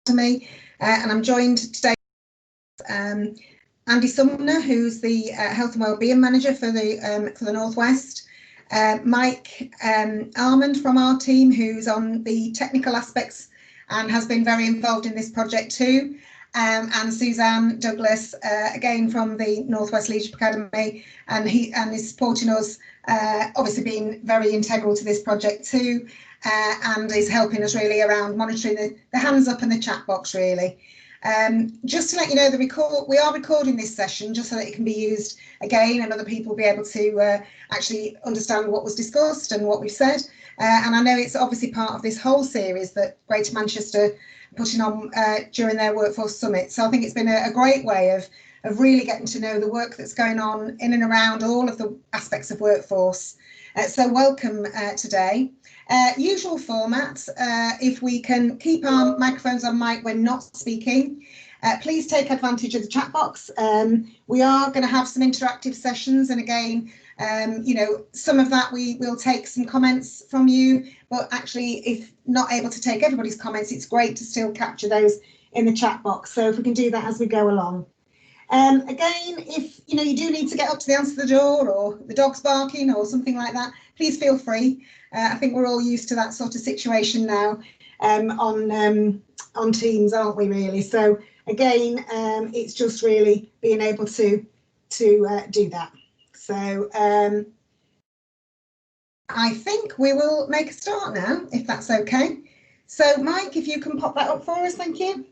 Academy, and I'm joined today by Andy Sumner, who's the Health and Wellbeing Manager for the Northwest, Mike Armand from our team, who's on the technical aspects and has been very involved in this project too, and Suzanne Douglas, again from the Northwest Leadership Academy, and is supporting us, obviously being very integral to this project too, and is helping us really around monitoring the hands up and the chat box really. Just to let you know, we are recording this session just so that it can be used again and other people will be able to actually understand what was discussed and what we've said. And I know it's obviously part of this whole series that Greater Manchester are putting on during their Workforce Summit. So I think it's been a great way of really getting to know the work that's going on in and around all of the aspects of workforce. So welcome today. Usual format, if we can keep our microphones on mic when not speaking, please take advantage of the chat box. We are going to have some interactive sessions, and again, you know, some of that we will take some comments from you, but actually if not able to take everybody's comments, it's great to still capture those in the chat box. So if we can do that as we go along. Again, if you know you do need to get up to the answer the door or the dog's barking or something like that, please feel free. I think we're all used to that sort of situation now on Teams, aren't we really? So again, it's just really being able to do that. So I think we will make a start now, if that's okay. So Mike, if you can pop that up for us, thank you.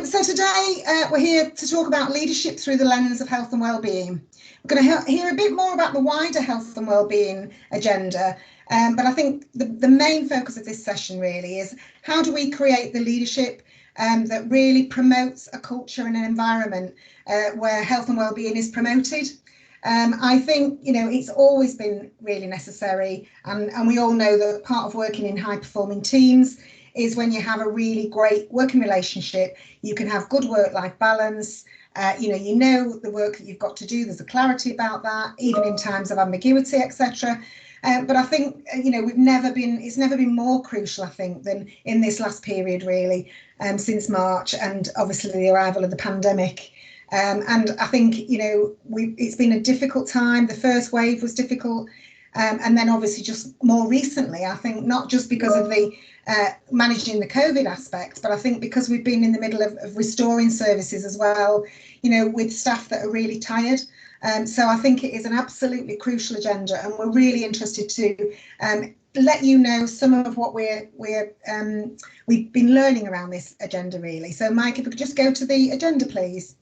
So today we're here to talk about leadership through the lens of health and wellbeing. We're going to hear a bit more about the wider health and wellbeing agenda, but I think the main focus of this session really is how do we create the leadership that really promotes a culture and an environment where health and wellbeing is promoted. I think, you know, it's always been really necessary, and we all know that part of working in high performing teams is when you have a really great working relationship, you can have good work-life balance, you know the work that you've got to do, there's a clarity about that, even in times of ambiguity, etc. But I think, you know, it's never been more crucial, I think, than in this last period, really, since March and obviously the arrival of the pandemic. And I think, you know, it's been a difficult time. The first wave was difficult. And then obviously just more recently, I think not just because of the managing the COVID aspect, but I think because we've been in the middle of restoring services as well, you know, with staff that are really tired. So I think it is an absolutely crucial agenda, and we're really interested to let you know some of what we've been learning around this agenda really. So Mike, if we could just go to the agenda, please.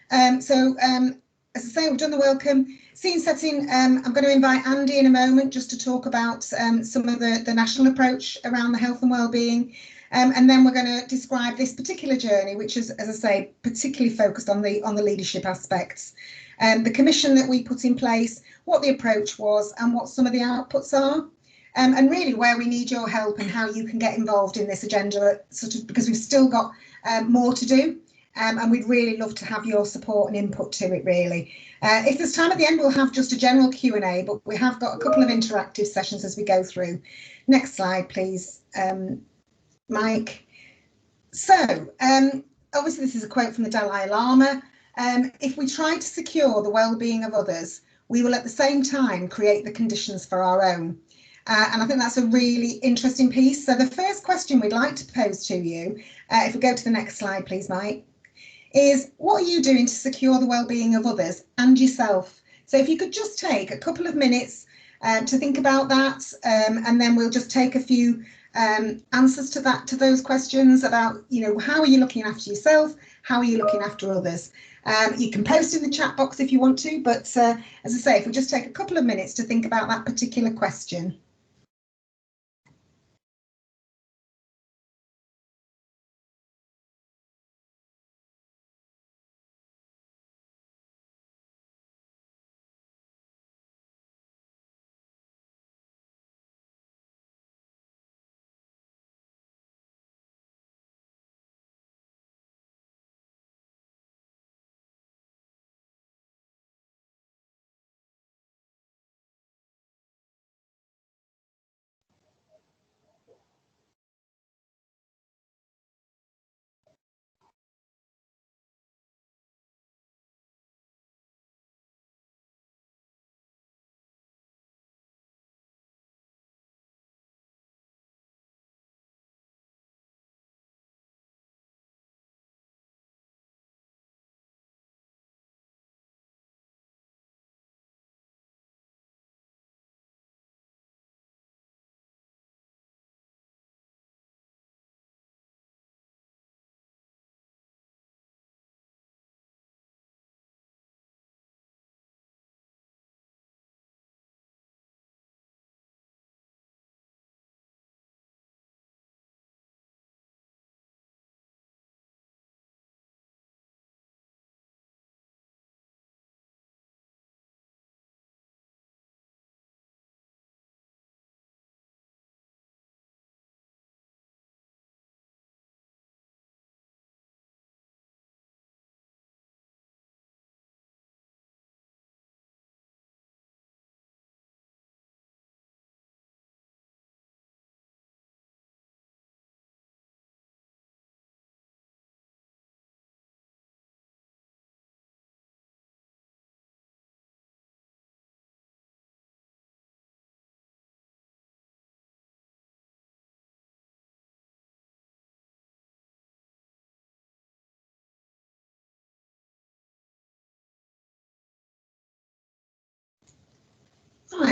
As I say, we've done the welcome. Scene setting, I'm going to invite Andy in a moment just to talk about some of the national approach around the health and wellbeing. And then we're going to describe this particular journey, which is, as I say, particularly focused on the leadership aspects. The commission that we put in place, what the approach was and what some of the outputs are. And really where we need your help and how you can get involved in this agenda, sort of because we've still got more to do. And we'd really love to have your support and input to it really. If there's time at the end, we'll have just a general Q&A, but we have got a couple of interactive sessions as we go through. Next slide, please, Mike. So obviously this is a quote from the Dalai Lama. If we try to secure the well-being of others, we will at the same time create the conditions for our own. And I think that's a really interesting piece. So the first question we'd like to pose to you, if we go to the next slide, please, Mike, is what are you doing to secure the well-being of others and yourself? So if you could just take a couple of minutes to think about that, and then we'll just take a few answers to those questions about, you know, how are you looking after yourself? How are you looking after others? You can post in the chat box if you want to, but as I say, if we just take a couple of minutes to think about that particular question.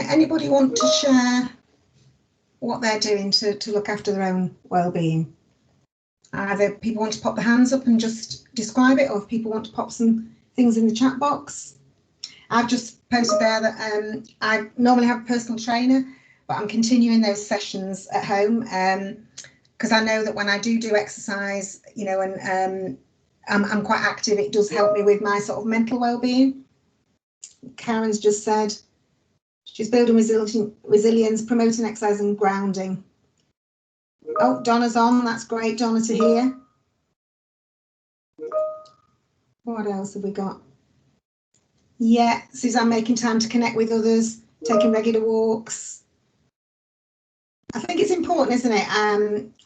Anybody want to share what they're doing to look after their own well-being? Either people want to pop their hands up and just describe it, or if people want to pop some things in the chat box. I've just posted there that I normally have a personal trainer, but I'm continuing those sessions at home because I know that when I do exercise, you know, and I'm quite active, it does help me with my sort of mental well-being. Karen's just said she's building resilience, promoting exercise and grounding. Oh, Donna's on. That's great, Donna, to hear. What else have we got? Yeah, Suzanne making time to connect with others, taking regular walks. I think it's important, isn't it,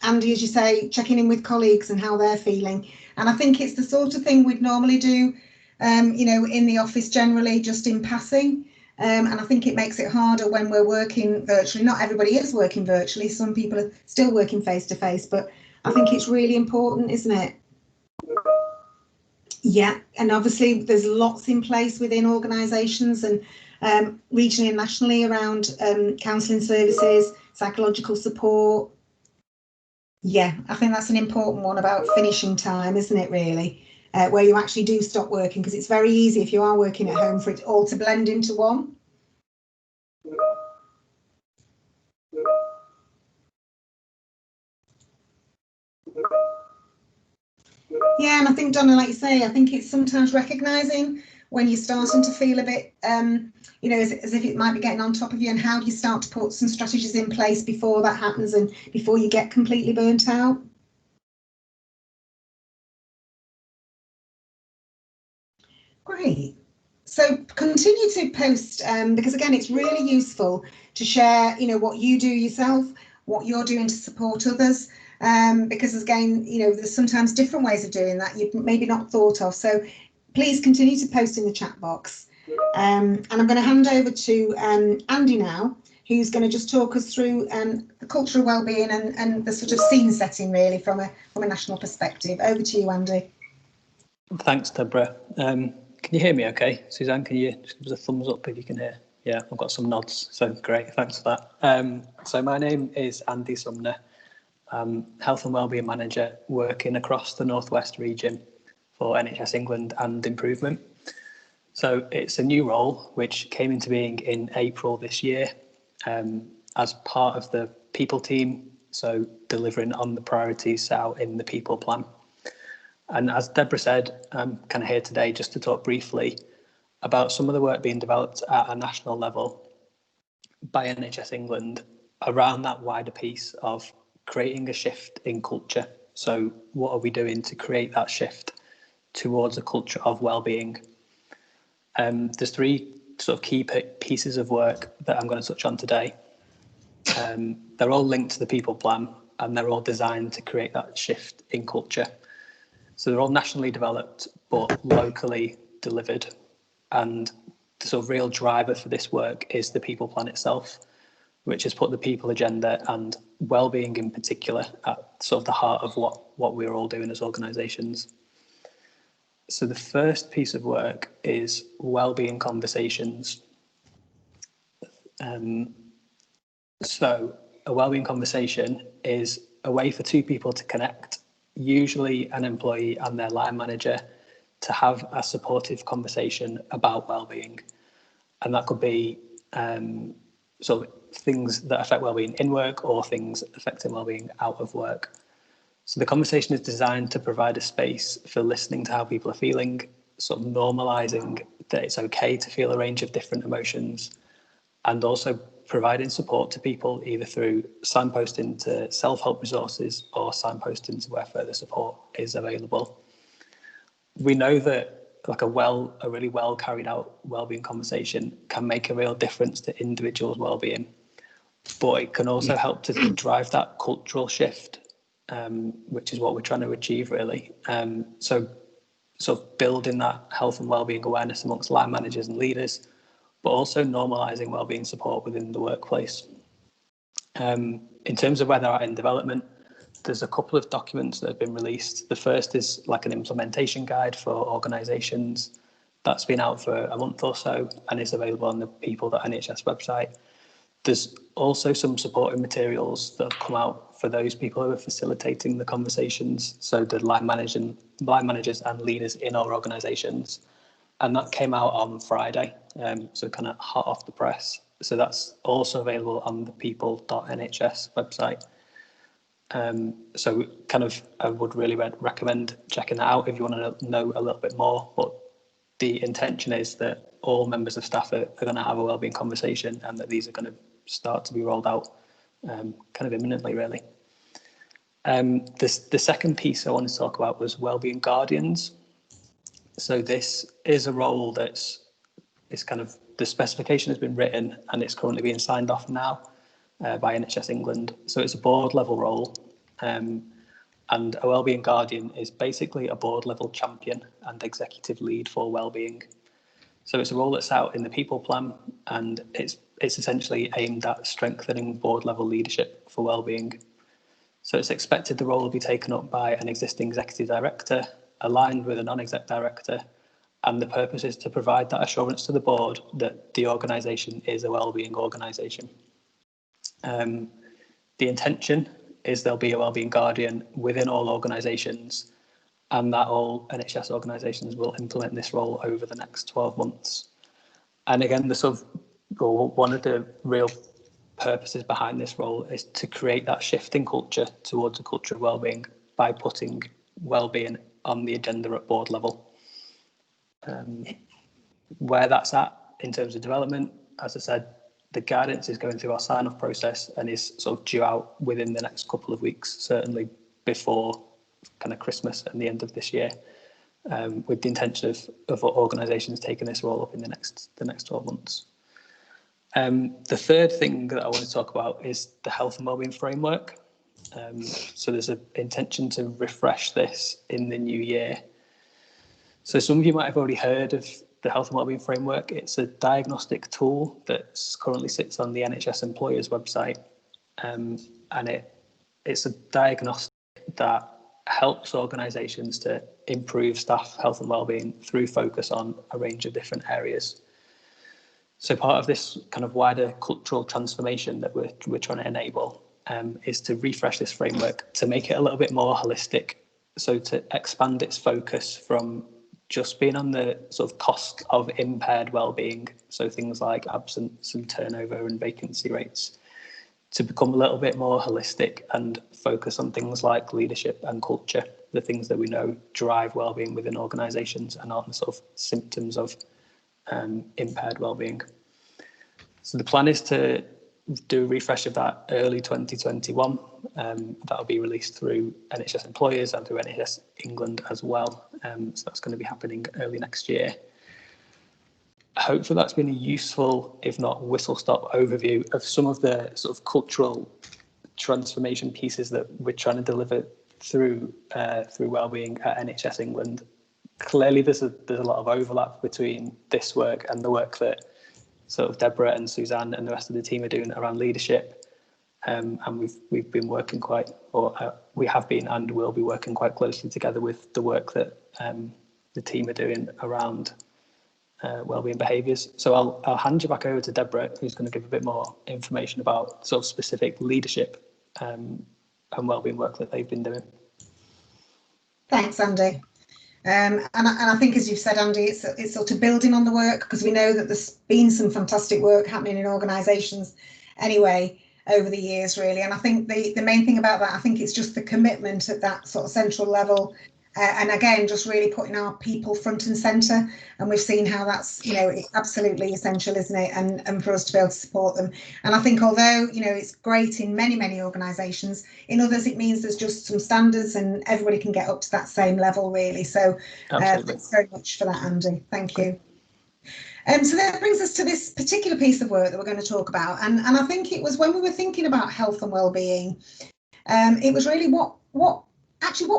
Andy, as you say, checking in with colleagues and how they're feeling. And I think it's the sort of thing we'd normally do, you know, in the office generally, just in passing. And I think it makes it harder when we're working virtually. Not everybody is working virtually. Some people are still working face to face, but I think it's really important, isn't it? Yeah, and obviously there's lots in place within organisations and regionally and nationally around counselling services, psychological support. Yeah, I think that's an important one about finishing time, isn't it, really? Where you actually do stop working, because it's very easy if you are working at home for it all to blend into one. Yeah, and I think, Donna, like you say, I think it's sometimes recognising when you're starting to feel a bit, you know, as if it might be getting on top of you, and how do you start to put some strategies in place before that happens and before you get completely burnt out? Great. So continue to post because again, it's really useful to share, you know, what you do yourself, what you're doing to support others, because again, you know, there's sometimes different ways of doing that you've maybe not thought of. So please continue to post in the chat box. And I'm going to hand over to Andy now, who's going to just talk us through the cultural wellbeing and the sort of scene setting really from a national perspective. Over to you, Andy. Thanks, Deborah. Can you hear me okay? Suzanne, can you just give us a thumbs up if you can hear? Yeah, I've got some nods, so great, thanks for that. So my name is Andy Sumner. I'm Health and Wellbeing Manager working across the North West region for NHS England and Improvement. So it's a new role which came into being in April this year as part of the people team, so delivering on the priorities set out in the people plan. And as Deborah said, I'm kind of here today just to talk briefly about some of the work being developed at a national level by NHS England around that wider piece of creating a shift in culture. So what are we doing to create that shift towards a culture of wellbeing? There's three sort of key pieces of work that I'm going to touch on today. They're all linked to the people plan and they're all designed to create that shift in culture. So they're all nationally developed, but locally delivered. And the sort of real driver for this work is the people plan itself, which has put the people agenda and wellbeing in particular at sort of the heart of what we're all doing as organisations. So the first piece of work is wellbeing conversations. So a wellbeing conversation is a way for two people to connect, usually an employee and their line manager, to have a supportive conversation about wellbeing. And that could be sort of things that affect wellbeing in work or things affecting wellbeing out of work. So the conversation is designed to provide a space for listening to how people are feeling, sort of normalising that it's okay to feel a range of different emotions, and also providing support to people either through signposting to self-help resources or signposting to where further support is available. We know that like a really well carried out wellbeing conversation can make a real difference to individuals' wellbeing, but it can also help to drive that cultural shift, which is what we're trying to achieve really. So sort of building that health and wellbeing awareness amongst line managers and leaders, but also normalising wellbeing support within the workplace. In terms of where they're at in development, there's a couple of documents that have been released. The first is like an implementation guide for organisations. That's been out for a month or so and is available on the people.nhs website. There's also some supporting materials that have come out for those people who are facilitating the conversations, so the line managers and leaders in our organisations. And that came out on Friday, so kind of hot off the press. So that's also available on the people.nhs website. So kind of I would really recommend checking that out if you want to know a little bit more. But the intention is that all members of staff are going to have a wellbeing conversation, and that these are going to start to be rolled out kind of imminently, really. The second piece I wanted to talk about was wellbeing guardians. So this is a role it's kind of, the specification has been written and it's currently being signed off now by NHS England. So it's a board level role, and a wellbeing guardian is basically a board level champion and executive lead for wellbeing. So it's a role that's out in the people plan, and it's essentially aimed at strengthening board level leadership for wellbeing. So it's expected the role will be taken up by an existing executive director, aligned with a non-exec director, and the purpose is to provide that assurance to the board that the organisation is a wellbeing organisation. The intention is there'll be a wellbeing guardian within all organisations, and that all NHS organisations will implement this role over the next 12 months. And again, one of the real purposes behind this role is to create that shift in culture towards a culture of wellbeing by putting wellbeing on the agenda at board level. Where that's at in terms of development, as I said, the guidance is going through our sign-off process and is sort of due out within the next couple of weeks, certainly before kind of Christmas and the end of this year, with the intention of organisations taking this role up in the next 12 months. The third thing that I want to talk about is the health and wellbeing framework. So there's an intention to refresh this in the new year. So some of you might have already heard of the health and wellbeing framework. It's a diagnostic tool that currently sits on the NHS employers website, and it's a diagnostic that helps organisations to improve staff health and wellbeing through focus on a range of different areas. So part of this kind of wider cultural transformation that we're trying to enable is to refresh this framework to make it a little bit more holistic. So to expand its focus from just being on the sort of cost of impaired wellbeing, so things like absence and turnover and vacancy rates, to become a little bit more holistic and focus on things like leadership and culture, the things that we know drive wellbeing within organisations and aren't the sort of symptoms of impaired wellbeing. So the plan is to do a refresh of that early 2021. That'll be released through NHS employers and through NHS England as well. So that's going to be happening early next year. Hopefully that's been a useful, if not whistle-stop overview of some of the sort of cultural transformation pieces that we're trying to deliver through wellbeing at NHS England. Clearly there's a lot of overlap between this work and the work that sort of Deborah and Suzanne and the rest of the team are doing around leadership. And we've been working we have been and will be working quite closely together with the work that the team are doing around wellbeing behaviours. So I'll hand you back over to Deborah, who's going to give a bit more information about sort of specific leadership and wellbeing work that they've been doing. Thanks, Andy. And I think, as you've said, Andy, it's sort of building on the work, because we know that there's been some fantastic work happening in organisations anyway over the years, really. And I think the main thing about that, I think it's just the commitment at that sort of central level. And again, just really putting our people front and centre, and we've seen how that's, absolutely essential, isn't it? And for us to be able to support them. And I think although, it's great in many organisations, in others it means there's just some standards and everybody can get up to that same level, really. So thanks very much for that, Andy. Thank you. So that brings us to this particular piece of work that we're going to talk about. And I think it was when we were thinking about health and wellbeing, it was really what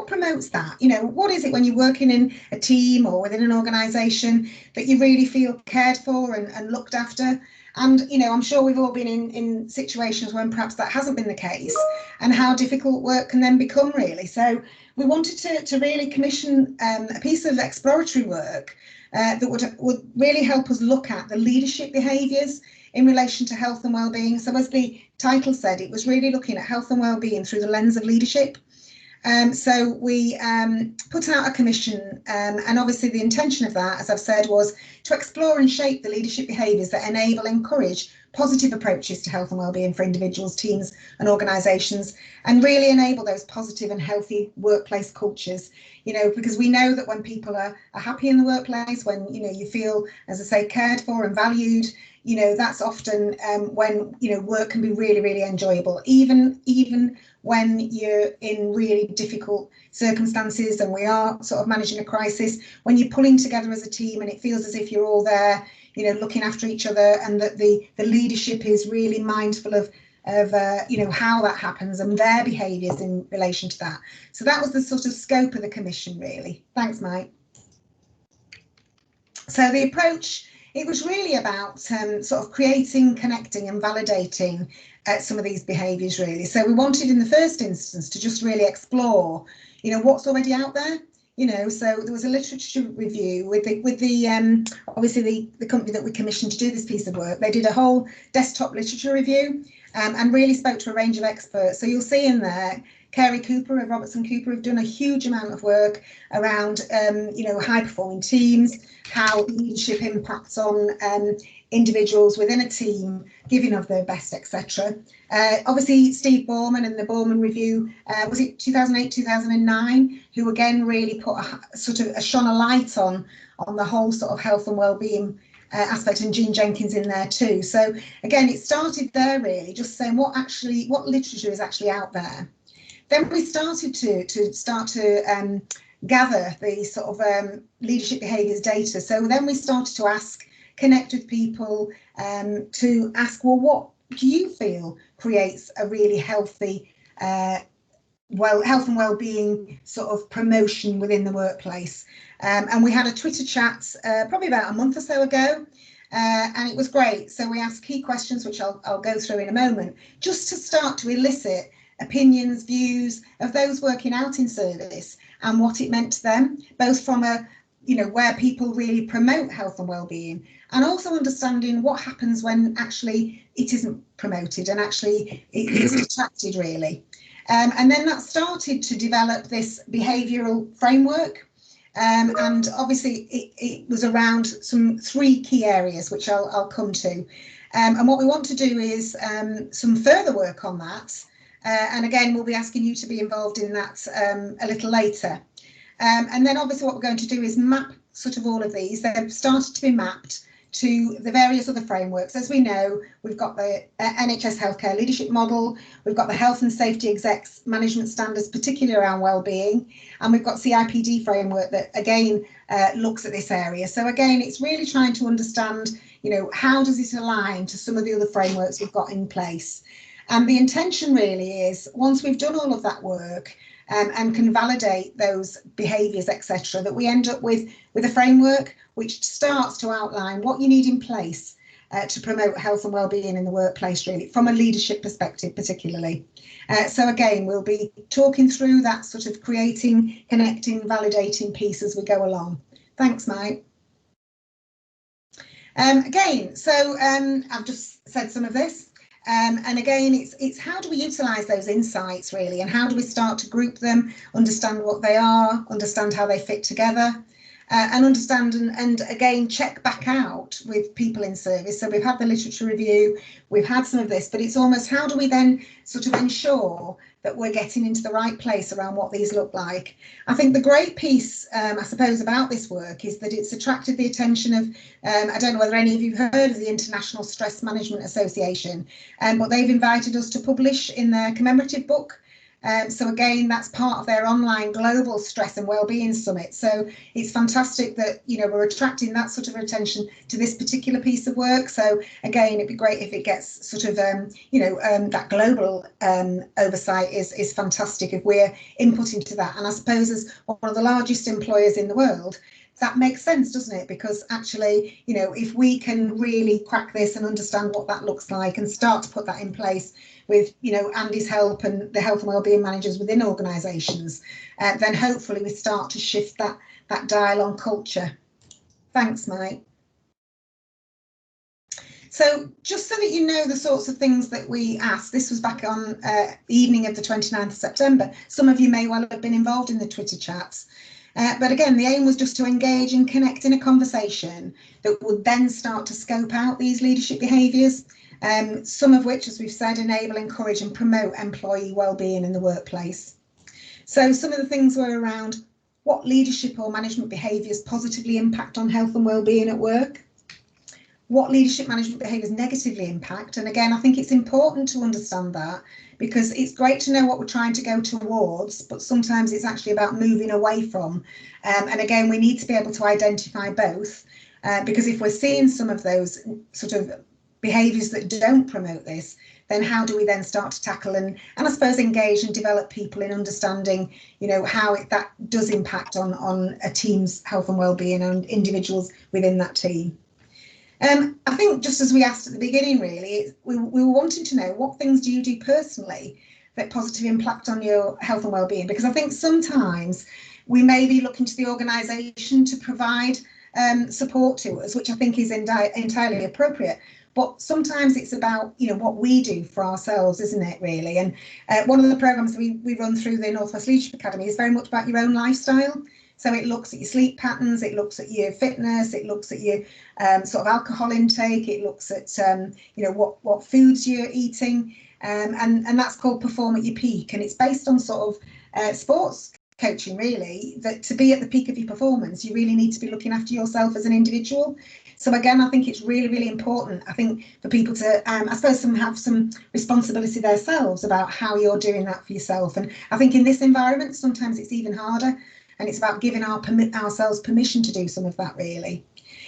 promotes that? What is it when you're working in a team or within an organisation that you really feel cared for and looked after? And, I'm sure we've all been in situations when perhaps that hasn't been the case, and how difficult work can then become, really. So we wanted to really commission a piece of exploratory work that would really help us look at the leadership behaviours in relation to health and wellbeing. So as the title said, it was really looking at health and wellbeing through the lens of leadership. So we put out a commission, and obviously the intention of that, as I've said, was to explore and shape the leadership behaviours that enable and encourage positive approaches to health and wellbeing for individuals, teams and organisations, and really enable those positive and healthy workplace cultures. Because we know that when people are happy in the workplace, when you feel, as I say, cared for and valued, that's often when work can be really, really enjoyable, even when you're in really difficult circumstances and we are sort of managing a crisis. When you're pulling together as a team and it feels as if you're all there, looking after each other, and that the leadership is really mindful of how that happens and their behaviours in relation to that. So that was the sort of scope of the commission, really. Thanks, Mike. So the approach, it was really about sort of creating, connecting and validating some of these behaviours, really. So we wanted in the first instance to just really explore, what's already out there. So there was a literature review with the obviously the company that we commissioned to do this piece of work. They did a whole desktop literature review and really spoke to a range of experts. So you'll see in there, Kerry Cooper of Robertson Cooper have done a huge amount of work around, high performing teams, how leadership impacts on individuals within a team, giving of their best, etc. Obviously, Steve Borman and the Borman Review, was it 2008, 2009, who again really put shone a light on the whole sort of health and wellbeing aspect, and Jean Jenkins in there too. So again, it started there really, just saying what literature is actually out there. Then we started to gather the sort of leadership behaviours data. So then we started to connect with people to ask, well, what do you feel creates a really healthy health and wellbeing sort of promotion within the workplace? And we had a Twitter chat probably about a month or so ago, and it was great. So we asked key questions, which I'll go through in a moment, just to start to elicit opinions, views of those working out in service and what it meant to them, both from where people really promote health and wellbeing, and also understanding what happens when actually it isn't promoted and actually it's detracted, really. And then that started to develop this behavioural framework. And obviously it was around some 3 key areas, which I'll come to. And what we want to do is some further work on that. And again, we'll be asking you to be involved in that a little later. And then obviously what we're going to do is map sort of all of these. They've started to be mapped to the various other frameworks. As we know, we've got the NHS Healthcare Leadership Model, we've got the Health and Safety Execs Management Standards, particularly around wellbeing, and we've got CIPD framework that again looks at this area. So again, it's really trying to understand, how does this align to some of the other frameworks we've got in place? And the intention really is, once we've done all of that work and can validate those behaviours, etc., that we end up with a framework which starts to outline what you need in place to promote health and wellbeing in the workplace, really, from a leadership perspective particularly. So again, we'll be talking through that sort of creating, connecting, validating piece as we go along. Thanks, Mike. Again, so I've just said some of this. And again, it's how do we utilise those insights, really, and how do we start to group them, understand what they are, understand how they fit together, and understand and again check back out with people in service. So we've had the literature review, we've had some of this, but it's almost how do we then sort of ensure that we're getting into the right place around what these look like. I think the great piece, I suppose, about this work is that it's attracted the attention of, I don't know whether any of you have heard of the International Stress Management Association, but they've invited us to publish in their commemorative book. So again, that's part of their online global stress and wellbeing summit. So it's fantastic that we're attracting that sort of attention to this particular piece of work. So again, it'd be great if it gets sort of that global oversight is fantastic if we're inputting to that. And I suppose as one of the largest employers in the world, that makes sense, doesn't it? Because actually, if we can really crack this and understand what that looks like and start to put that in place with, Andy's help and the health and wellbeing managers within organisations, then hopefully we start to shift that dial on culture. Thanks, Mike. So just so that you know the sorts of things that we asked, this was back on the evening of the 29th of September. Some of you may well have been involved in the Twitter chats. But again, the aim was just to engage and connect in a conversation that would then start to scope out these leadership behaviours, some of which, as we've said, enable, encourage and promote employee wellbeing in the workplace. So some of the things were around what leadership or management behaviours positively impact on health and wellbeing at work, what leadership management behaviours negatively impact. And again, I think it's important to understand that, because it's great to know what we're trying to go towards, but sometimes it's actually about moving away from. And again, we need to be able to identify both, because if we're seeing some of those sort of behaviours that don't promote this, then how do we then start to tackle and I suppose engage and develop people in understanding, you know, how that does impact on a team's health and wellbeing and individuals within that team. I think just as we asked at the beginning, really, we were wanting to know what things do you do personally that positively impact on your health and wellbeing, because I think sometimes we may be looking to the organisation to provide support to us, which I think is entirely appropriate. But sometimes it's about, you know, what we do for ourselves, isn't it, really? And one of the programmes that we run through the North West Leadership Academy is very much about your own lifestyle. So it looks at your sleep patterns, it looks at your fitness, it looks at your sort of alcohol intake, it looks at, you know, what foods you're eating, and that's called Perform at Your Peak. And it's based on sort of sports coaching, really, that to be at the peak of your performance, you really need to be looking after yourself as an individual. So again, I think it's really, really important, I think, for people to, I suppose, have some responsibility themselves about how you're doing that for yourself. And I think in this environment, sometimes it's even harder. And it's about giving ourselves permission to do some of that, really.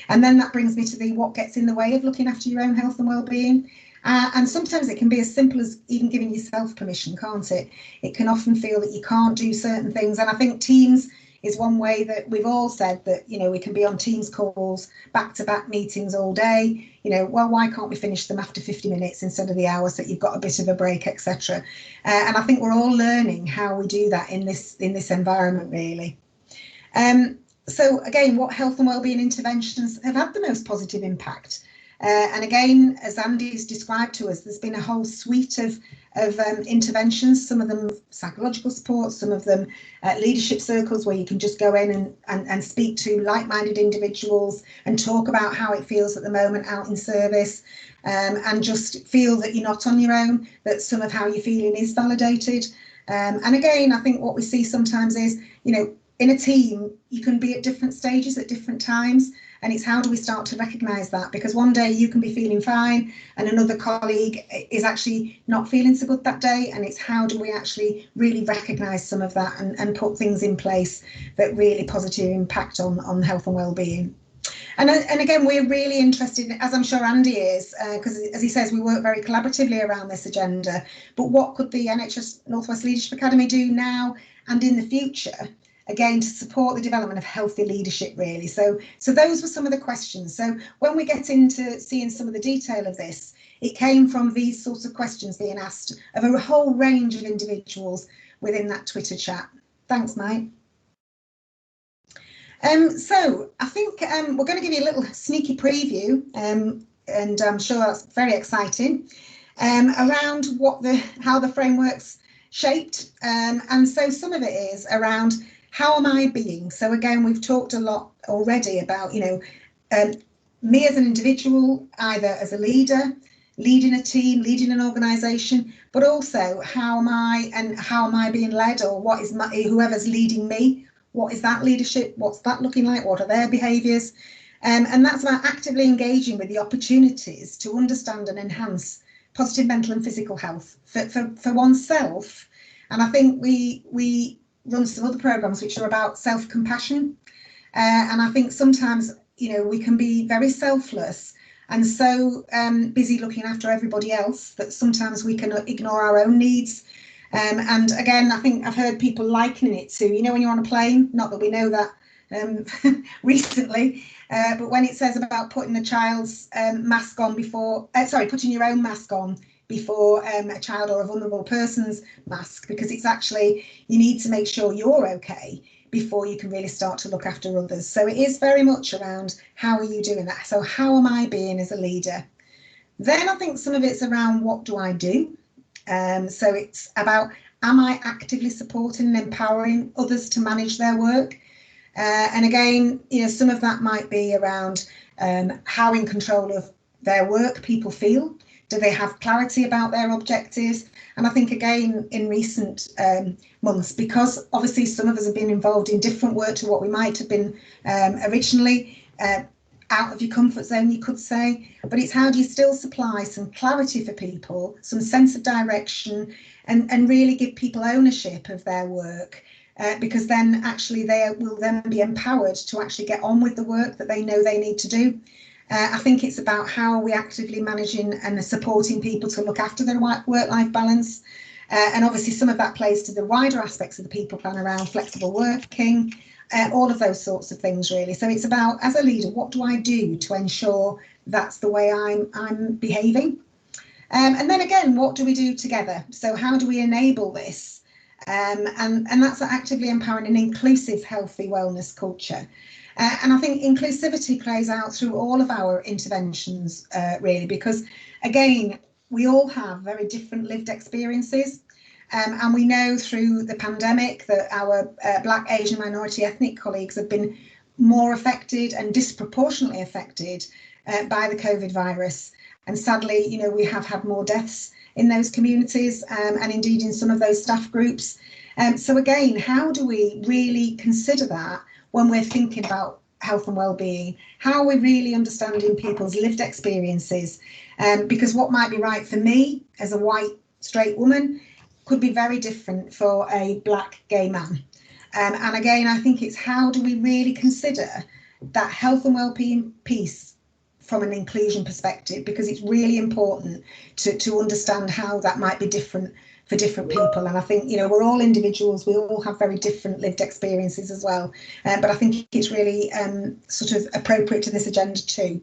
And then that brings me to what gets in the way of looking after your own health and wellbeing. And sometimes it can be as simple as even giving yourself permission, can't it? It can often feel that you can't do certain things. And I think Teams is one way that we've all said that, you know, we can be on Teams calls, back-to-back meetings all day. You know, well, why can't we finish them after 50 minutes instead of the hours that you've got a bit of a break, etc. And I think we're all learning how we do that in this environment, really. So again, what health and wellbeing interventions have had the most positive impact? And again, as Andy's described to us, there's been a whole suite of interventions, some of them psychological support, some of them leadership circles where you can just go in and speak to like-minded individuals and talk about how it feels at the moment out in service, and just feel that you're not on your own, that some of how you're feeling is validated. And again, I think what we see sometimes is, you know, in a team, you can be at different stages at different times. And it's how do we start to recognise that? Because one day you can be feeling fine and another colleague is actually not feeling so good that day. And it's how do we actually really recognise some of that and put things in place that really positively impact on health and wellbeing. And again, we're really interested, as I'm sure Andy is, because as he says, we work very collaboratively around this agenda. But what could the NHS North West Leadership Academy do now and in the future, again, to support the development of healthy leadership, really? So those were some of the questions. So when we get into seeing some of the detail of this, it came from these sorts of questions being asked of a whole range of individuals within that Twitter chat. Thanks, Mike. So I think we're going to give you a little sneaky preview, and I'm sure that's very exciting, around how the framework's shaped. And so some of it is around how am I being? So again, we've talked a lot already about, you know, me as an individual, either as a leader, leading a team, leading an organisation, but also how am I being led, or what is whoever's leading me? What is that leadership? What's that looking like? What are their behaviours? And that's about actively engaging with the opportunities to understand and enhance positive mental and physical health for oneself. And I think we run some other programmes which are about self-compassion. And I think sometimes, you know, we can be very selfless and so busy looking after everybody else that sometimes we can ignore our own needs. And again, I think I've heard people likening it to, you know, when you're on a plane, not that we know that recently, but when it says about putting a child's mask on before, putting your own mask on before a child or a vulnerable person's mask, because it's actually, you need to make sure you're okay before you can really start to look after others. So it is very much around how are you doing that? So how am I being as a leader? Then I think some of it's around what do I do? So it's about, am I actively supporting and empowering others to manage their work? And again, some of that might be around how in control of their work people feel. Do they have clarity about their objectives? And I think, again, in recent months, because obviously some of us have been involved in different work to what we might have been originally, out of your comfort zone, you could say, but it's how do you still supply some clarity for people, some sense of direction, and really give people ownership of their work, because then actually they will then be empowered to actually get on with the work that they know they need to do. I think it's about how are we actively managing and supporting people to look after their work-life balance. And obviously some of that plays to the wider aspects of the people plan around flexible working, all of those sorts of things really. So it's about, as a leader, what do I do to ensure that's the way I'm behaving? And then again, what do we do together? So how do we enable this? And that's actively empowering an inclusive, healthy wellness culture. And I think inclusivity plays out through all of our interventions, really, because again, we all have very different lived experiences. And we know through the pandemic that our Black, Asian, minority ethnic colleagues have been more affected and disproportionately affected by the COVID virus. And sadly, we have had more deaths in those communities, and indeed in some of those staff groups. So again, how do we really consider that when we're thinking about health and well-being? How are we really understanding people's lived experiences? Because what might be right for me as a white straight woman could be very different for a Black gay man. And again, I think it's how do we really consider that health and well-being piece from an inclusion perspective, because it's really important to understand how that might be different for different people. And I think, we're all individuals, we all have very different lived experiences as well. But I think it's really sort of appropriate to this agenda too.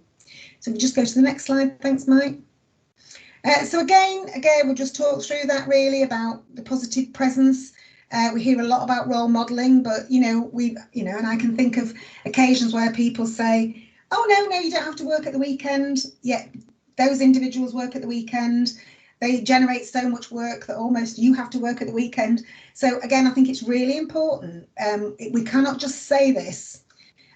So we just go to the next slide. Thanks, Mike. So again, we'll just talk through that really about the positive presence. We hear a lot about role modelling, but, and I can think of occasions where people say, oh, no, you don't have to work at the weekend. Yet those individuals work at the weekend. They generate so much work that almost you have to work at the weekend. So again, I think it's really important. We cannot just say this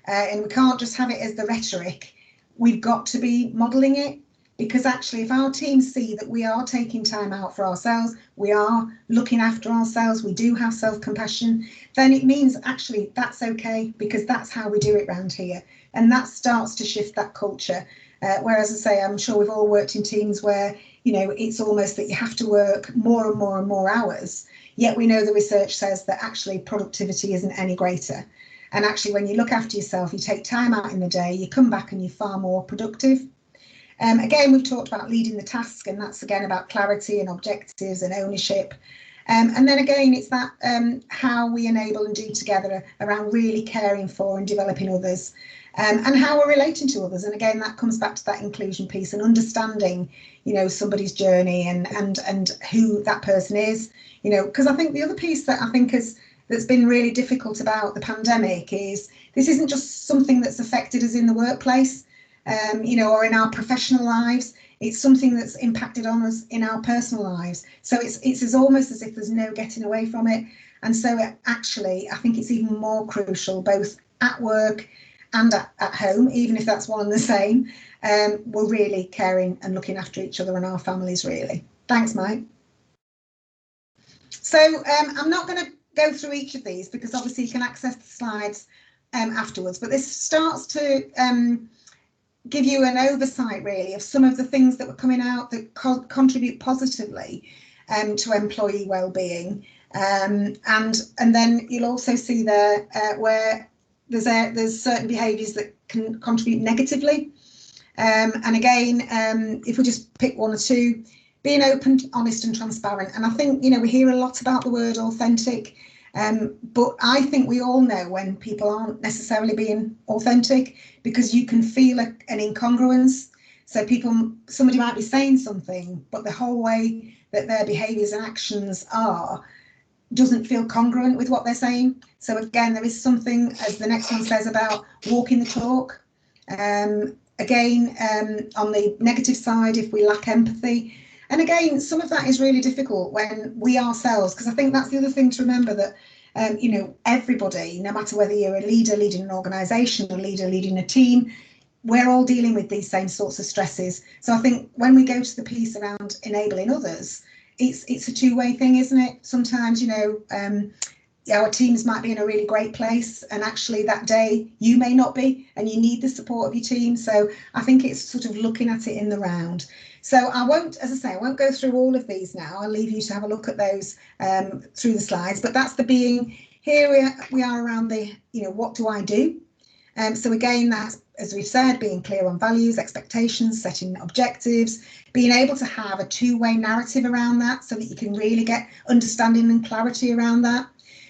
and we can't just have it as the rhetoric. We've got to be modelling it, because actually if our teams see that we are taking time out for ourselves, we are looking after ourselves, we do have self-compassion, then it means actually that's okay, because that's how we do it around here. And that starts to shift that culture. Whereas I say, I'm sure we've all worked in teams where, it's almost that you have to work more and more and more hours. Yet we know the research says that actually productivity isn't any greater. And actually, when you look after yourself, you take time out in the day, you come back and you're far more productive. Again, we've talked about leading the task, and that's again about clarity and objectives and ownership. And then again, it's that how we enable and do together around really caring for and developing others, and how we're relating to others. And again, that comes back to that inclusion piece and understanding, somebody's journey and who that person is, because I think the other piece that I think that's been really difficult about the pandemic is this isn't just something that's affected us in the workplace, or in our professional lives. It's something that's impacted on us in our personal lives. So it's almost as if there's no getting away from it. And so actually, I think it's even more crucial, both at work and at home, even if that's one and the same. We're really caring and looking after each other and our families, really. Thanks, Mike. So I'm not going to go through each of these, because obviously you can access the slides afterwards, but this starts to give you an oversight really of some of the things that were coming out that contribute positively to employee well-being, and then you'll also see there where there's certain behaviours that can contribute negatively, and again, if we just pick one or two, being open, honest and transparent. And I think we hear a lot about the word authentic, but I think we all know when people aren't necessarily being authentic, because you can feel an incongruence. So somebody might be saying something, but the whole way that their behaviours and actions are doesn't feel congruent with what they're saying. So again, there is something, as the next one says, about walking the talk. Again, on the negative side, if we lack empathy, and again, some of that is really difficult when we ourselves, because I think that's the other thing to remember, that you know, everybody, no matter whether you're a leader leading an organisation, a leader leading a team, we're all dealing with these same sorts of stresses. So I think when we go to the piece around enabling others, it's a two-way thing, isn't it? Sometimes, you know, our teams might be in a really great place, and actually that day you may not be, and you need the support of your team. So I think it's sort of looking at it in the round. So I won't, as I say, I won't go through all of these now. I'll leave you to have a look at those through the slides. But that's the being. Here we are around the, you know, what do I do? So again, that's, as we've said, being clear on values, expectations, setting objectives, being able to have a two-way narrative around that so that you can really get understanding and clarity around that.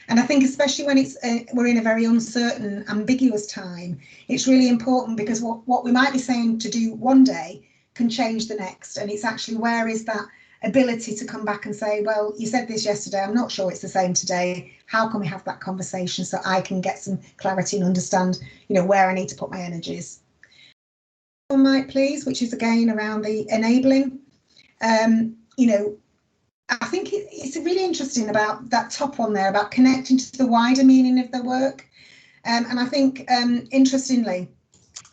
And I think especially when it's we're in a very uncertain, ambiguous time, it's really important, because what we might be saying to do one day can change the next. And it's actually, where is that ability to come back and say, well, you said this yesterday, I'm not sure it's the same today. How can we have that conversation so I can get some clarity and understand, you know, where I need to put my energies? One mic, please, which is again around the enabling. You know, I think it's really interesting about that top one there, about connecting to the wider meaning of their work. And I think, interestingly,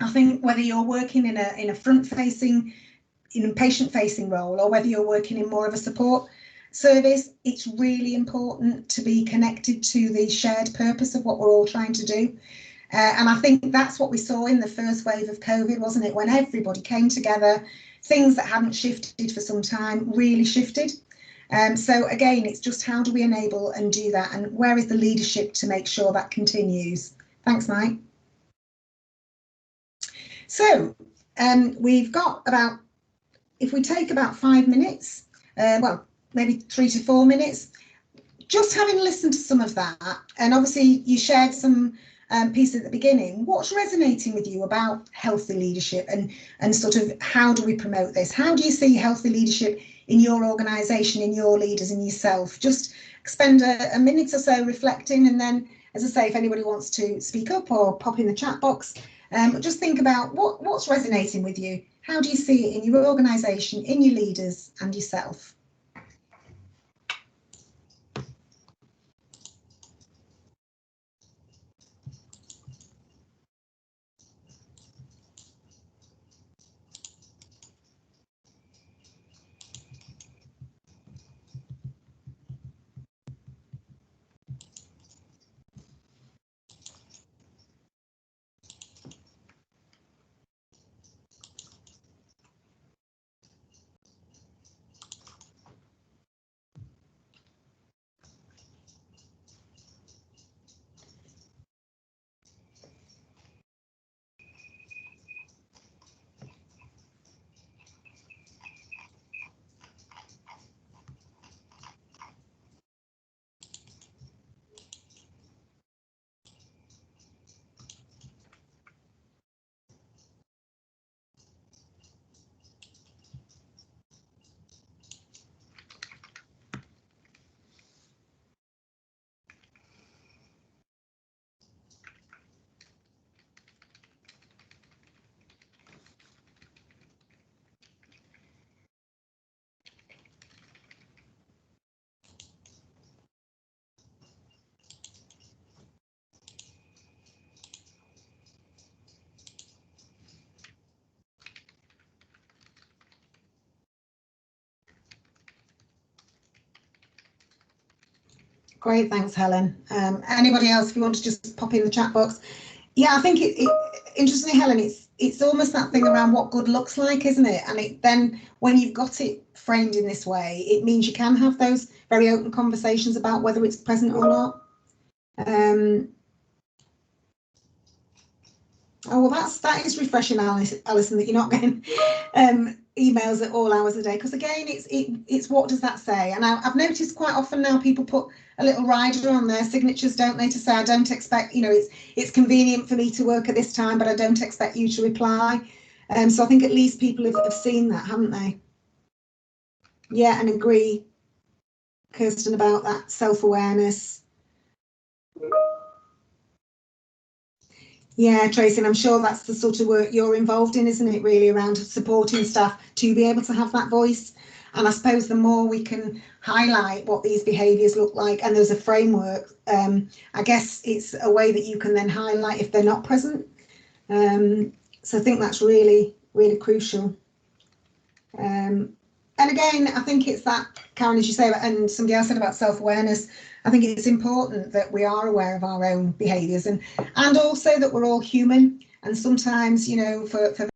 I think whether you're working in a front-facing, in a patient-facing role, or whether you're working in more of a support service, it's really important to be connected to the shared purpose of what we're all trying to do. And I think that's what we saw in the first wave of COVID, wasn't it? When everybody came together, things that hadn't shifted for some time really shifted. So again, it's just how do we enable and do that, and where is the leadership to make sure that continues? Thanks, Mike. So we've got about, if we take about 5 minutes, well, maybe 3 to 4 minutes, just having listened to some of that, and obviously you shared some pieces at the beginning. What's resonating with you about healthy leadership, and sort of how do we promote this? How do you see healthy leadership in your organisation, in your leaders, in yourself? Just spend a minute or so reflecting, and then, as I say, if anybody wants to speak up or pop in the chat box, just think about what's resonating with you. How do you see it in your organisation, in your leaders and yourself? Great, thanks, Helen. Anybody else, if you want to just pop in the chat box? Yeah, I think interestingly, Helen, it's almost that thing around what good looks like, isn't it? And then when you've got it framed in this way, it means you can have those very open conversations about whether it's present or not. Oh, well, that is refreshing, Alison, that you're not getting emails at all hours of the day, because again, it's what does that say? And I've noticed quite often now people put a little rider on their signatures, don't they, to say, I don't expect, you know, it's convenient for me to work at this time, but I don't expect you to reply. So I think at least people have seen that, haven't they? Yeah, and agree. Kirsten, about that self-awareness. Yeah, Tracy, and I'm sure that's the sort of work you're involved in, isn't it, really, around supporting staff to be able to have that voice. And I suppose the more we can highlight what these behaviours look like, and there's a framework, I guess it's a way that you can then highlight if they're not present. So I think that's really, really crucial. And again, I think it's that, Karen, as you say, and somebody else said about self-awareness, I think it's important that we are aware of our own behaviours and also that we're all human. And sometimes, you know, for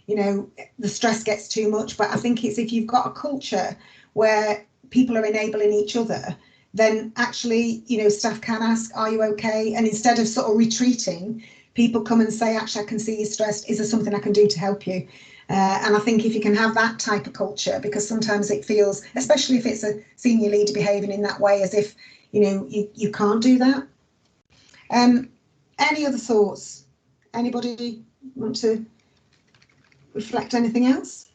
you know, the stress gets too much. But I think it's if you've got a culture where people are enabling each other, then actually, you know, staff can ask, are you okay? And instead of sort of retreating, people come and say, actually, I can see you're stressed. Is there something I can do to help you? And I think if you can have that type of culture, because sometimes it feels, especially if it's a senior leader behaving in that way, as if, you know, you can't do that. Any other thoughts? Anybody want to reflect anything else?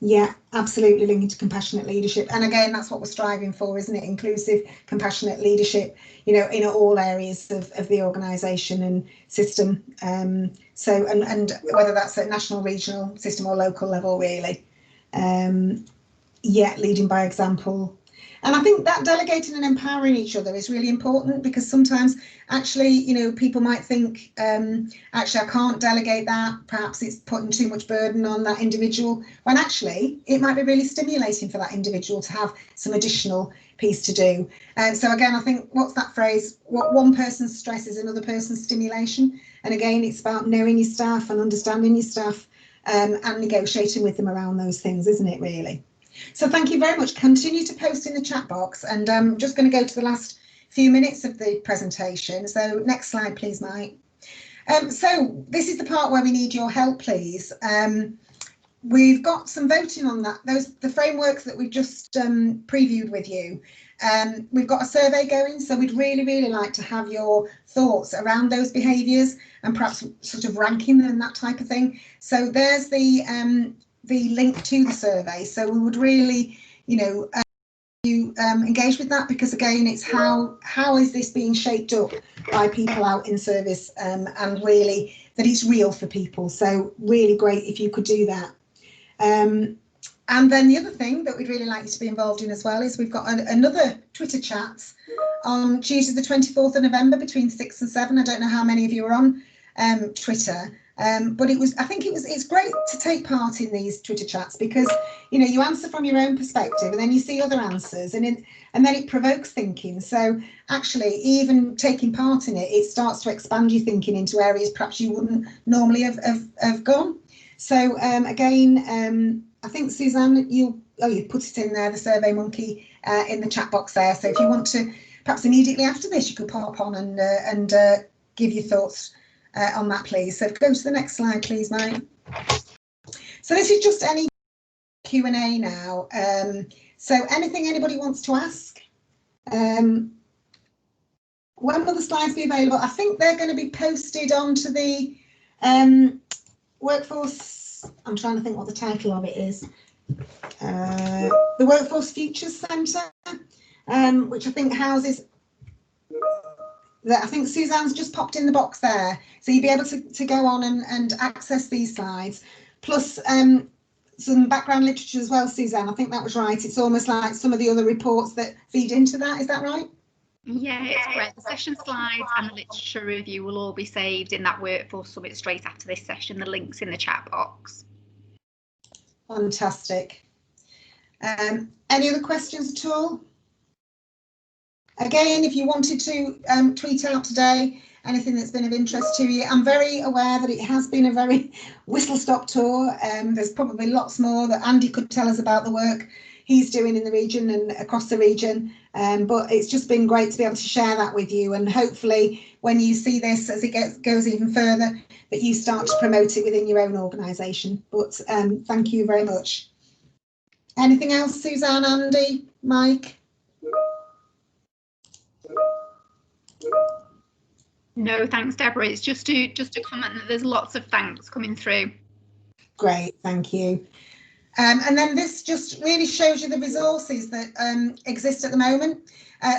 Yeah, absolutely linking to compassionate leadership. And again, that's what we're striving for, isn't it? Inclusive, compassionate leadership, you know, in all areas of the organisation and system. So, and whether that's at national, regional, system or local level, really. Yeah, leading by example. And I think that delegating and empowering each other is really important, because sometimes actually, you know, people might think, actually, I can't delegate that. Perhaps it's putting too much burden on that individual, when actually it might be really stimulating for that individual to have some additional piece to do. And so again, I think, what's that phrase? What one person's stress is another person's stimulation. And again, it's about knowing your staff and understanding your staff, and negotiating with them around those things, isn't it, really? So thank you very much. Continue to post in the chat box, and I'm just going to go to the last few minutes of the presentation. So next slide, please, Mike. So this is the part where we need your help, please. We've got some voting on that. The frameworks that we've just previewed with you. We've got a survey going, so we'd really, really like to have your thoughts around those behaviours and perhaps sort of ranking them and that type of thing. So there's the link to the survey. So we would really, you know, you engage with that, because again, it's how is this being shaped up by people out in service, and really that it's real for people. So really great if you could do that. And then the other thing that we'd really like you to be involved in as well is we've got another Twitter chat on Tuesday the 24th of November between 6 and 7. I don't know how many of you are on Twitter. But it's great to take part in these Twitter chats, because, you know, you answer from your own perspective and then you see other answers, and then it provokes thinking. So actually, even taking part in it, it starts to expand your thinking into areas perhaps you wouldn't normally have gone. So again, I think Suzanne, you put it in there, the Survey Monkey, in the chat box there. So if you want to, perhaps immediately after this, you could pop on and give your thoughts on that, please. So go to the next slide, please, Mike. So this is just any Q&A now. So anything anybody wants to ask? When will the slides be available? I think they're going to be posted onto the Workforce, I'm trying to think what the title of it is. The Workforce Futures Centre, which I think houses, that I think Suzanne's just popped in the box there, so you'll be able to go on and access these slides, plus some background literature as well, Suzanne. I think that was right. It's almost like some of the other reports that feed into that. Is that right? Yeah, it's correct. The session slides and the literature review will all be saved in that Workforce Summit straight after this session. The link's in the chat box. Fantastic. Any other questions at all? Again, if you wanted to tweet out today anything that's been of interest to you, I'm very aware that it has been a very whistle-stop tour. There's probably lots more that Andy could tell us about the work he's doing in the region and across the region. But it's just been great to be able to share that with you. And hopefully when you see this, as it goes even further, that you start to promote it within your own organisation. But thank you very much. Anything else, Suzanne, Andy, Mike? No, thanks, Deborah. It's just to comment that there's lots of thanks coming through. Great, thank you. And then this just really shows you the resources that exist at the moment.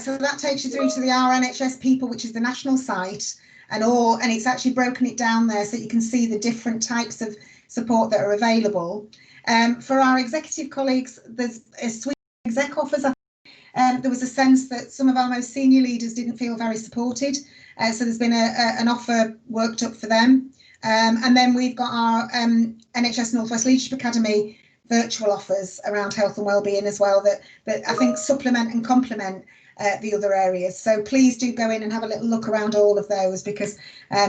So that takes you through to the Our NHS People, which is the national site, and it's actually broken it down there so you can see the different types of support that are available. For our executive colleagues, there's a suite of exec offers. There was a sense that some of our most senior leaders didn't feel very supported, so there's been an offer worked up for them. And then we've got our NHS North West Leadership Academy virtual offers around health and wellbeing as well that I think supplement and complement the other areas. So please do go in and have a little look around all of those, because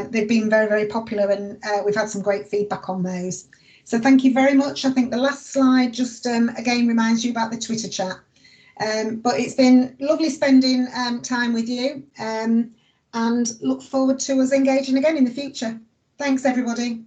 they've been very, very popular, and we've had some great feedback on those. So thank you very much. I think the last slide just again reminds you about the Twitter chat. But it's been lovely spending time with you, and look forward to us engaging again in the future. Thanks, everybody.